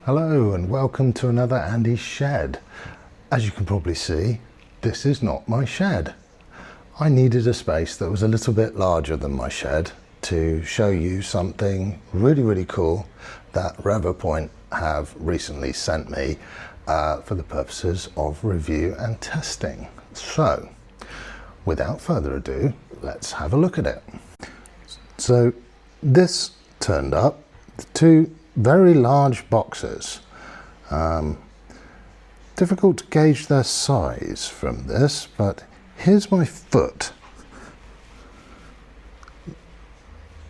Hello and welcome to another Andy's Shed. As you can probably see, this is not my shed. I needed a space that was a little bit larger than my shed to show you something really cool that Revopoint have recently sent me for the purposes of review and testing. So, without further ado, let's have a look at it. So, this turned up, two very large boxes. Difficult to gauge their size from this, but here's my foot.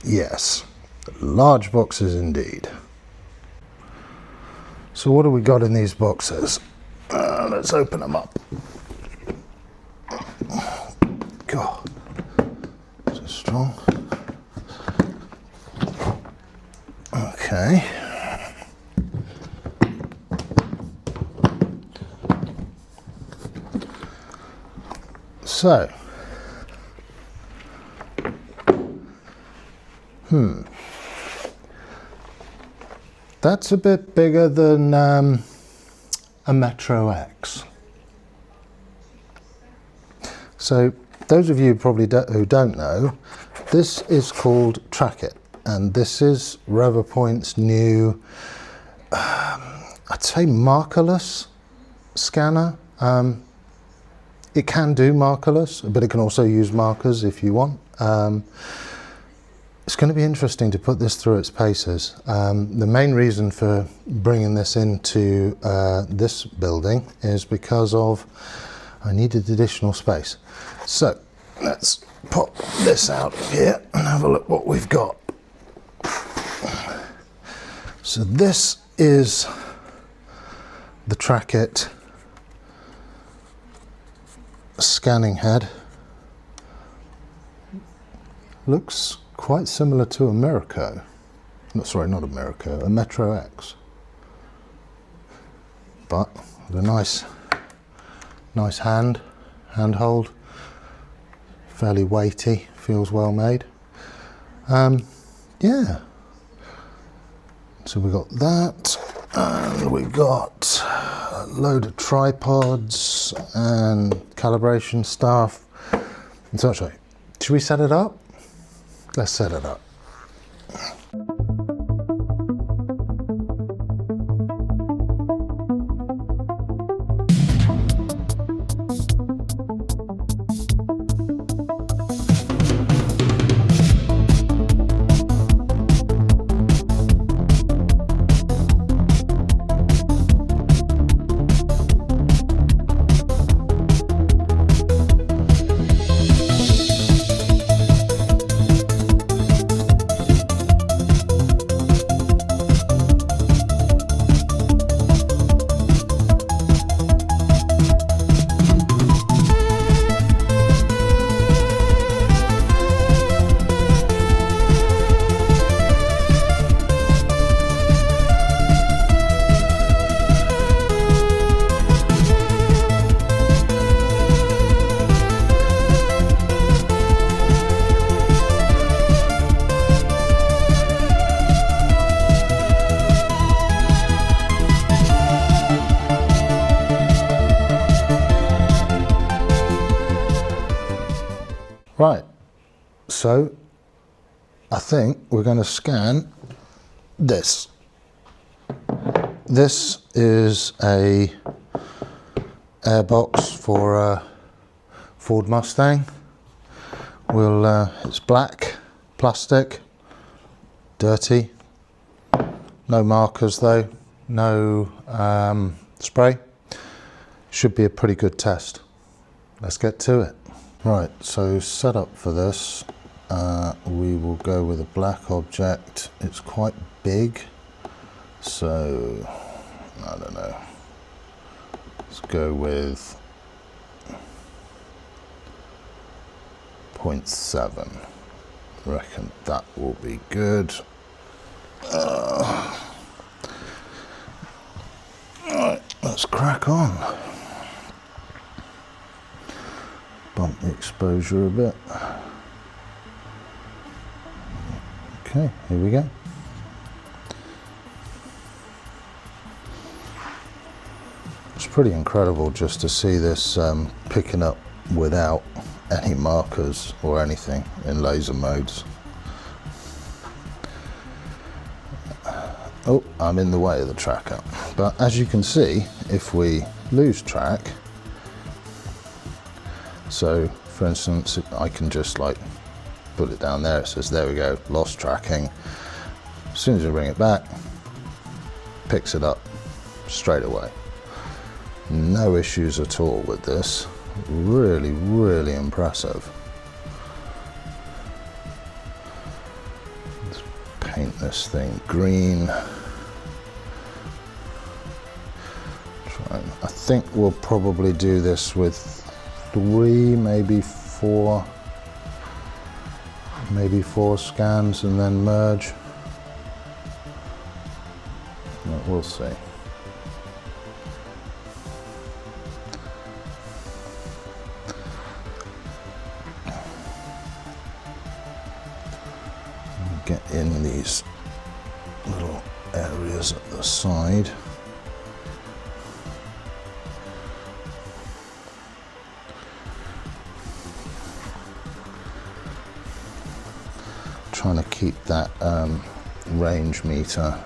Yes, large boxes indeed. So what do we got in these boxes? Let's open them up. God, so strong. Okay. So, that's a bit bigger than a Metro X. So, those of you probably who don't know, this is called TrackIt. And this is Revopoint's new, I'd say markerless scanner. It can do markerless, but it can also use markers if you want. It's going to be interesting to put this through its paces. The main reason for bringing this into this building is because of I needed additional space. So let's pop this out of here and have a look what we've got. So this is the TrackIt scanning head. Looks quite similar to a Miraco. No, sorry, not a Miraco, a Metro X. But with a nice handhold, fairly weighty, feels well made. Yeah. So we've got that, and we've got a load of tripods and calibration stuff and such like. Should we set it up? Let's set it up. Right, so I think we're going to scan this. This is a airbox for a Ford Mustang. It's black, plastic, dirty, no markers though, no spray. Should be a pretty good test. Let's get to it. Right, so setup for this, we will go with a black object. It's quite big, so I don't know. Let's go with 0.7. I reckon that will be good. Right, let's crack on. Bump the exposure a bit. Okay, here we go. pretty incredible just to see this picking up without any markers or anything in laser modes. Oh, I'm in the way of the tracker. But as you can see, if we lose track, so for instance, I can just like put it down there, it says there we go, lost tracking. As soon as we bring it back, picks it up straight away. No issues at all with this. Really, really impressive. Let's paint this thing green. I think we'll probably do this with 3, maybe 4 scans and then merge. But we'll see. Get in these little areas at the side. Trying to keep that range meter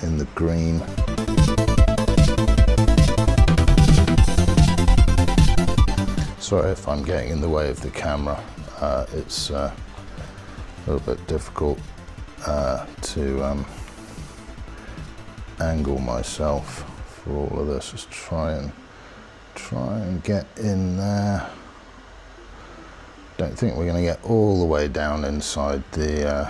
in the green. Sorry if I'm getting in the way of the camera. It's a little bit difficult to angle myself for all of this. Just try and get in there. Don't think we're going to get all the way down inside the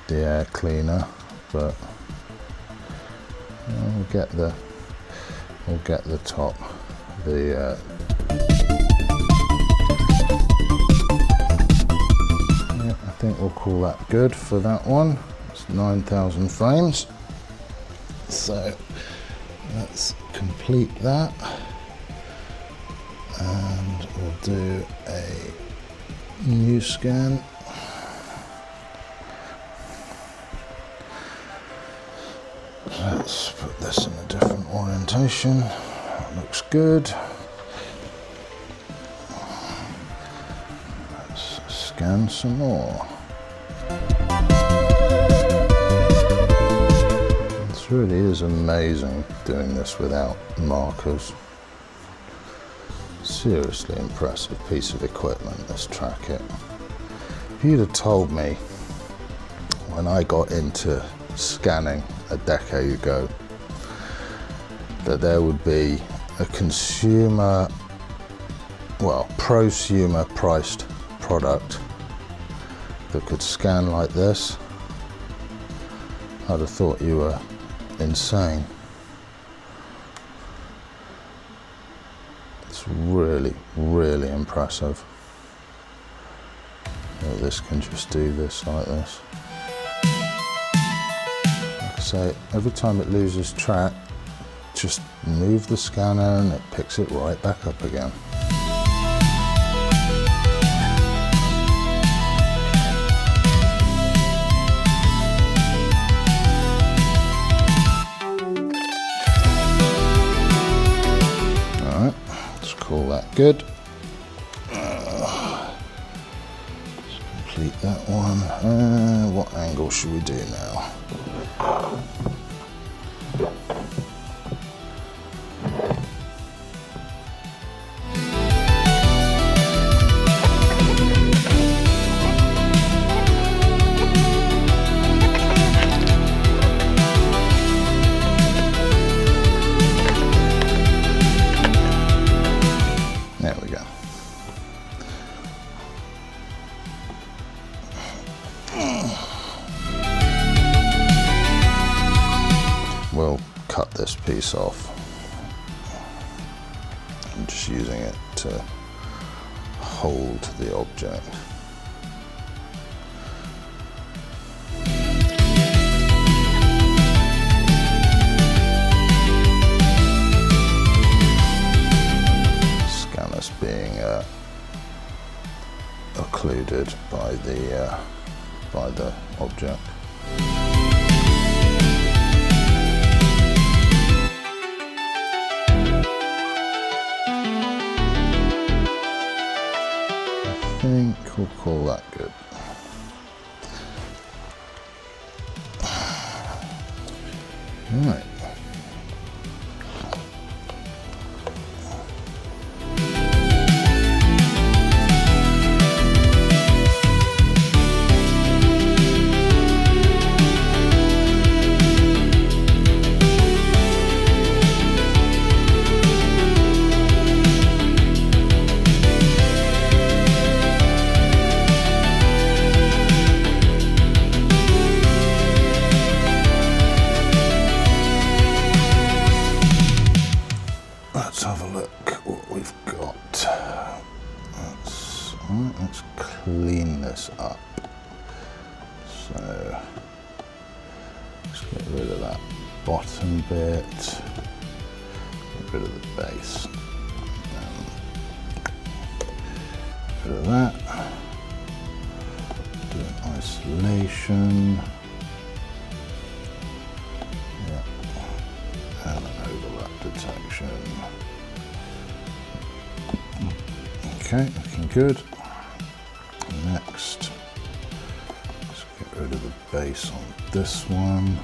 air cleaner, but we'll get the top. Yeah, I think we'll call that good for that one. It's 9,000 frames. So let's complete that. And we'll do a new scan. Let's put this in a different orientation. That looks good. Let's scan some more. This really is amazing doing this without markers. Seriously impressive piece of equipment, this TrackIt. If you'd have told me when I got into scanning a decade ago that there would be a consumer, well, prosumer priced product that could scan like this, I'd have thought you were insane. Really, really impressive. This can just do this like this. Like I say, every time it loses track, just move the scanner and it picks it right back up again. Call that good. Let's complete that one. What angle should we do now? There we go. We'll cut this piece off. I'm just using it to hold the object. Being occluded by the object. think we'll call that good. Right. Let's have a look what we've got. Let's clean this up. So let's get rid of that bottom bit, get rid of the base, get rid of that, do an isolation, and an overlap detection. Okay, looking good. Next, let's get rid of the base on this one.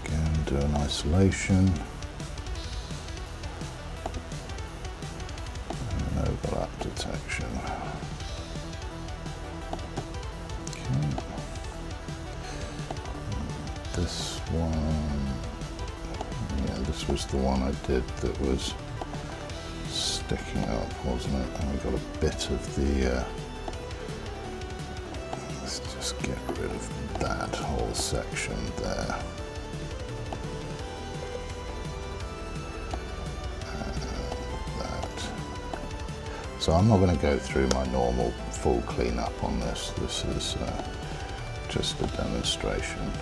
Again, do an isolation. And an overlap detection. This one, yeah, this was the one I did that was sticking up, wasn't it? And we got a bit of the, let's just get rid of that whole section there. And that. So I'm not going to go through my normal full cleanup on this. This is just a demonstration.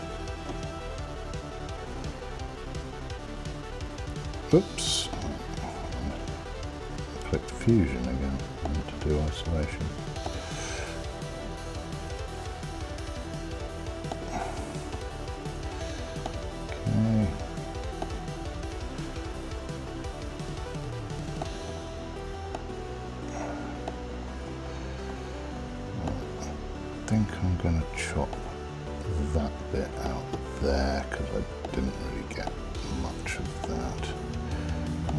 Oops, I clicked fusion again. I need to do isolation. Okay. I think I'm going to chop that bit out there because I didn't really get much of that.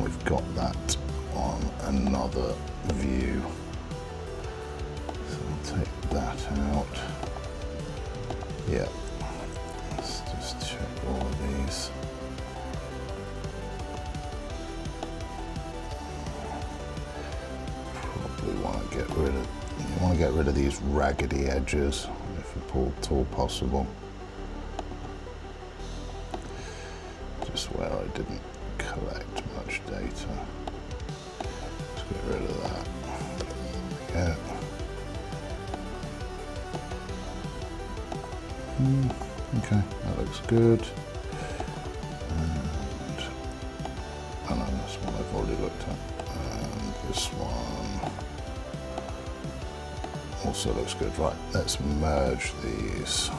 We've got that on another view, so I'll take that out. Yeah, let's just check all of these. Probably want to get rid of, you want to get rid of these raggedy edges if at all possible. Just where I didn't collect much data. Let's get rid of that. Yeah. Okay, that looks good. And oh no, this one I've already looked at. And this one also looks good. Right, let's merge these.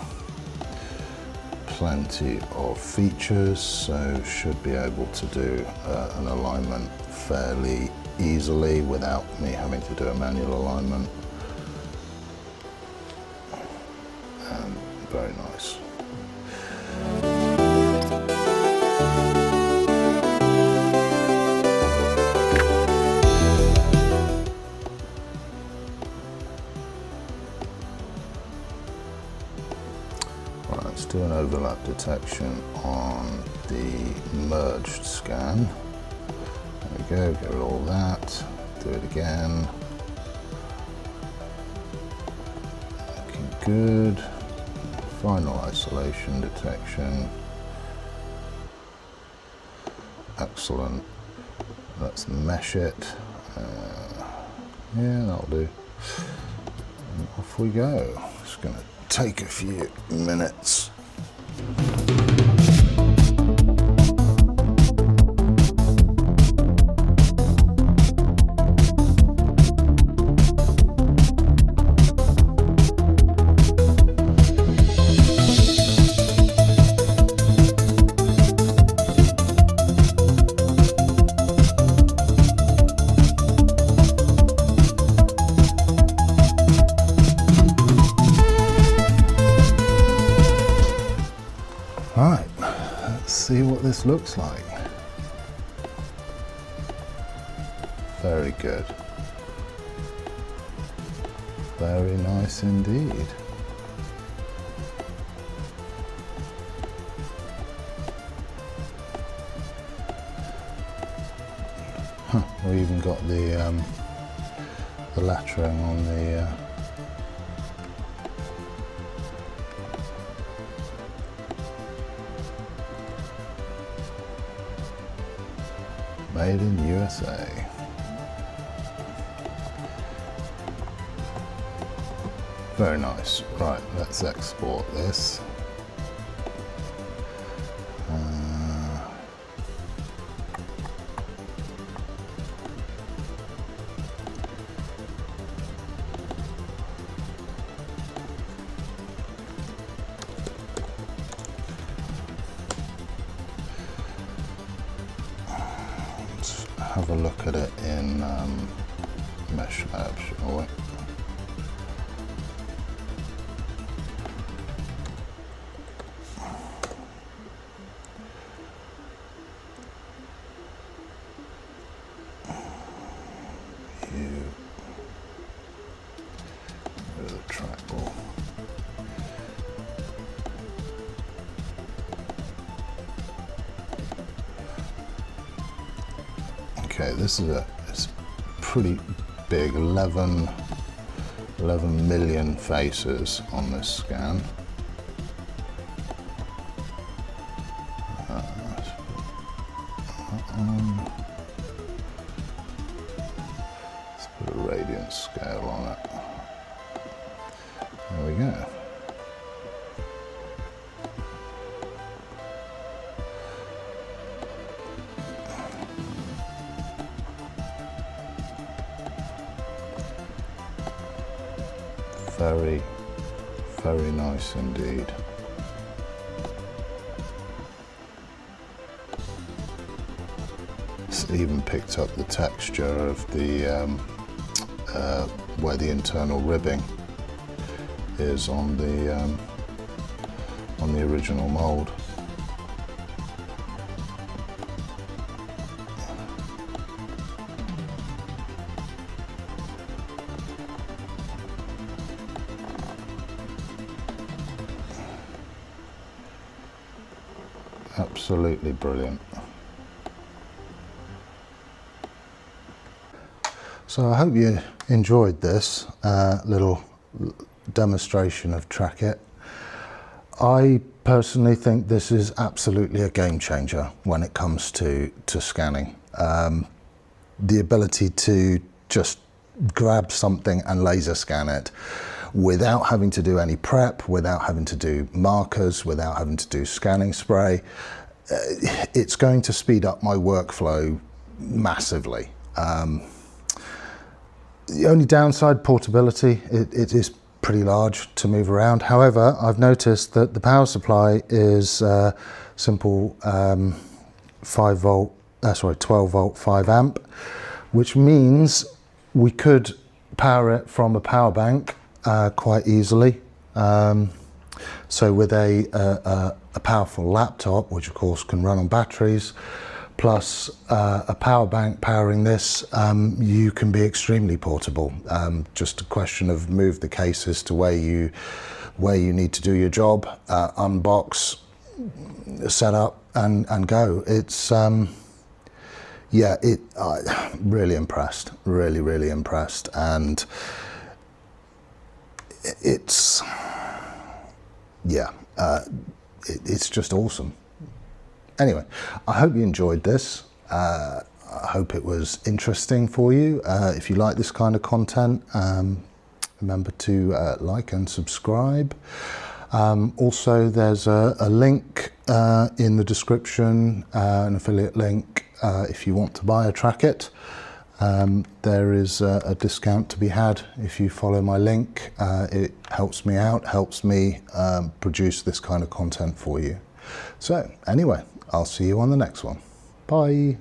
Plenty of features, so should be able to do an alignment fairly easily without me having to do a manual alignment. And very nice. Let's do an overlap detection on the merged scan. There we go, get rid of all that. Do it again. Looking good. Final isolation detection. Excellent. Let's mesh it. Yeah, that'll do. And off we go. It's going to take a few minutes. Right, let's see what this looks like. Very good. Very nice indeed. We even got the lettering on the Made in USA. Very nice. Right, let's export this. Let's have a look at it in Mesh Lab, shall we? Okay, this is it's pretty big, 11 million faces on this scan. Let's put a radiance scale on it. There we go. Very, very nice indeed. It's even picked up the texture of the where the internal ribbing is on the original mold. Absolutely brilliant. So I hope you enjoyed this little demonstration of TrackIt. I personally think this is absolutely a game changer when it comes to scanning. The ability to just grab something and laser scan it without having to do any prep, without having to do markers, without having to do scanning spray. It's going to speed up my workflow massively. The only downside, portability. It is pretty large to move around. However, I've noticed that the power supply is simple 12 volt 5 amp, which means we could power it from a power bank quite easily. So with a powerful laptop, which of course can run on batteries, plus a power bank powering this, you can be extremely portable. Just a question of move the cases to where you need to do your job, unbox, set up, and go. It's yeah, really impressed, really impressed, and it's yeah, it's just awesome. Anyway, I hope you enjoyed this. I hope it was interesting for you. If you like this kind of content, remember to like and subscribe. Also, there's a link in the description, an affiliate link, if you want to buy a TrackIt. There is a discount to be had if you follow my link. It helps me out, helps me produce this kind of content for you. So anyway, I'll see you on the next one. Bye.